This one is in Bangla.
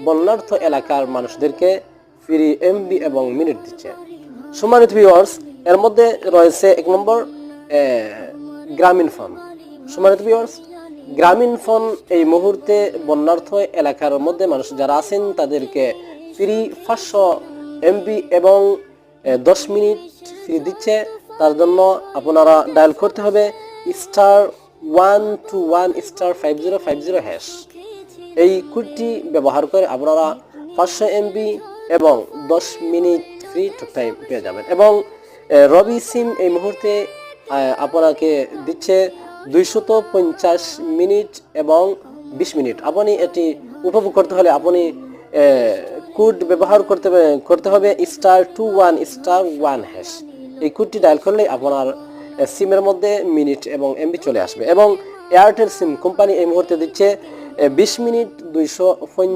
বন্যার্থ এলাকার মানুষদেরকে ফ্রি এমবি এবং মিনিট দিচ্ছে। সম্মানিত ভিউয়ার্স, এর মধ্যে রয়েছে 1 নম্বর গ্রামীণ ফোন। সম্মানিত ভিউয়ার্স, গ্রামীণ ফোন এই মুহূর্তে বন্যার্থ এলাকার মধ্যে মানুষ যারা আছেন তাদেরকে ফ্রি 500 এমবি এবং 10 মিনিট ফ্রি দিচ্ছে। তার জন্য আপনারা ডায়াল করতে হবে *121*5050# এই কোডটি ব্যবহার করে আপনারা 500 এমবি এবং 10 মিনিট ফ্রি টক টাইম পেয়ে যাবেন। এবং রবি সিম এই মুহূর্তে আপনাকে দিচ্ছে 250 মিনিট এবং 20 মিনিট। আপনি এটি উপভোগ করতে হলে আপনি কোড ব্যবহার করতে হবে *21*1#। এই কোডটি ডায়াল করলে আপনার সিমের মধ্যে মিনিট এবং এমবি চলে আসবে। এবং এয়ারটেল সিম কোম্পানি এই মুহূর্তে দিচ্ছে 20 মিনিট 250